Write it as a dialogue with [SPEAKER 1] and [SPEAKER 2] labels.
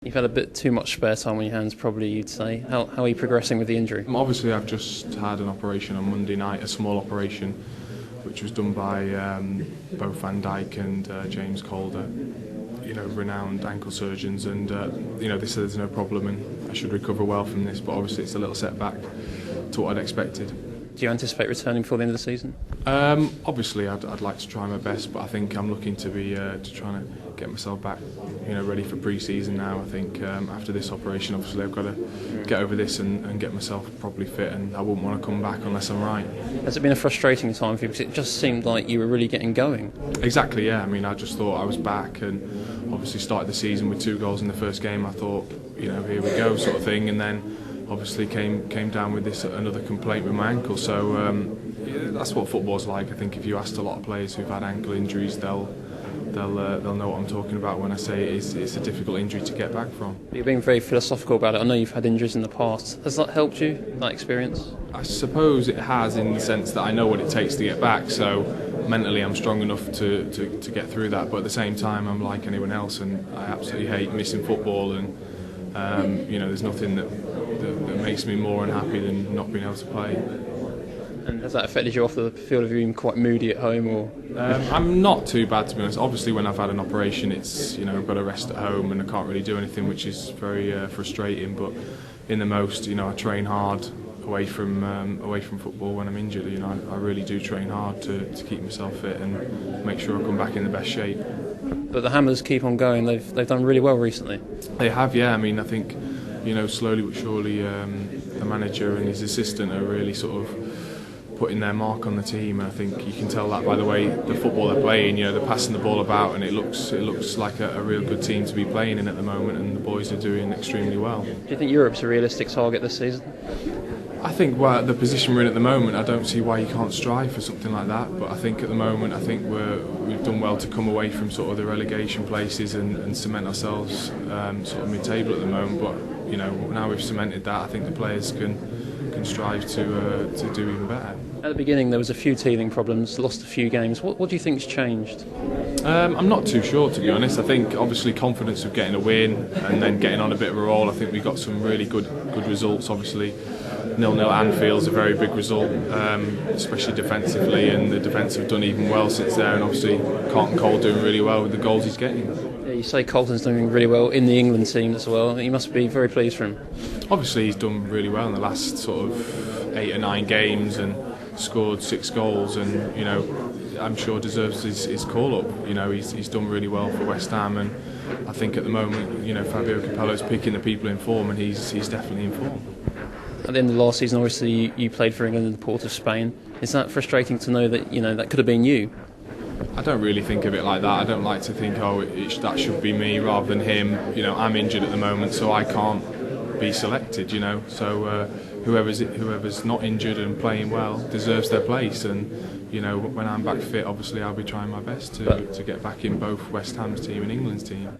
[SPEAKER 1] You've had a bit too much spare time on your hands, probably, you'd say. How are you progressing with the injury?
[SPEAKER 2] Obviously, I've just had an operation on Monday night, a small operation, which was done by both Van Dijk and James Calder, renowned ankle surgeons, and they said there's no problem and I should recover well from this, but obviously it's a little setback to what I'd expected.
[SPEAKER 1] Do you anticipate returning before the end of the season?
[SPEAKER 2] Obviously, I'd like to try my best, but I think I'm looking to be trying to get myself back, ready for pre-season now. I think after this operation, obviously, I've got to get over this and get myself properly fit, and I wouldn't want to come back unless I'm right.
[SPEAKER 1] Has it been a frustrating time for you? Because it just seemed like you were really getting going.
[SPEAKER 2] Exactly, yeah. I mean, I just thought I was back, and obviously started the season with 2 goals in the first game. I thought, here we go, sort of thing, and then obviously came down with this another complaint with my ankle. So that's what football's like. I think if you asked a lot of players who've had ankle injuries, they'll know what I'm talking about when I say it's a difficult injury to get back from.
[SPEAKER 1] You're being very philosophical about it. I know you've had injuries in the past. Has that helped you, that experience?
[SPEAKER 2] I suppose it has, in the sense that I know what it takes to get back, so mentally I'm strong enough to get through that, but at the same time I'm like anyone else, and I absolutely hate missing football, and there's nothing that makes me more unhappy than not being able to play.
[SPEAKER 1] And has that affected you off the field? Have you been quite moody at home, or?
[SPEAKER 2] I'm not too bad, to be honest. Obviously, when I've had an operation, it's I've got to rest at home and I can't really do anything, which is very frustrating. But in the most, I train hard away from football when I'm injured. I really do train hard to keep myself fit and make sure I come back in the best shape.
[SPEAKER 1] But the Hammers keep on going. They've done really well recently.
[SPEAKER 2] They have, yeah. I mean, I think slowly but surely the manager and his assistant are really sort of putting their mark on the team, and I think you can tell that by the way the football they're playing. They're passing the ball about, and it looks like a real good team to be playing in at the moment, and the boys are doing extremely well.
[SPEAKER 1] Do you think Europe's a realistic target this season?
[SPEAKER 2] I think the position we're in at the moment, I don't see why you can't strive for something like that. But I think at the moment, we've done well to come away from sort of the relegation places and cement ourselves sort of mid-table at the moment. But now we've cemented that, I think the players can strive to do even better.
[SPEAKER 1] At the beginning, there was a few teething problems, lost a few games. What do you think's changed?
[SPEAKER 2] I'm not too sure, to be honest. I think obviously confidence of getting a win and then getting on a bit of a roll. I think we got some really good results. Obviously, 0-0 at Anfield's a very big result, especially defensively, and the defence have done even well since there. And obviously, Carlton Cole doing really well with the goals he's getting.
[SPEAKER 1] Yeah, you say Colton's doing really well in the England team as well. You must be very pleased for him.
[SPEAKER 2] Obviously, he's done really well in the last sort of 8 or 9 games and scored 6 goals, and I'm sure deserves his call up. He's done really well for West Ham, and I think at the moment Fabio Capello's picking the people in form, and he's definitely in form.
[SPEAKER 1] At the end of last season, obviously you played for England in the Port of Spain. Is that frustrating to know that that could have been you?
[SPEAKER 2] I don't really think of it like that. I don't like to think, that should be me rather than him. I'm injured at the moment, so I can't be selected. So whoever's not injured and playing well deserves their place. And when I'm back fit, obviously I'll be trying my best to get back in both West Ham's team and England's team.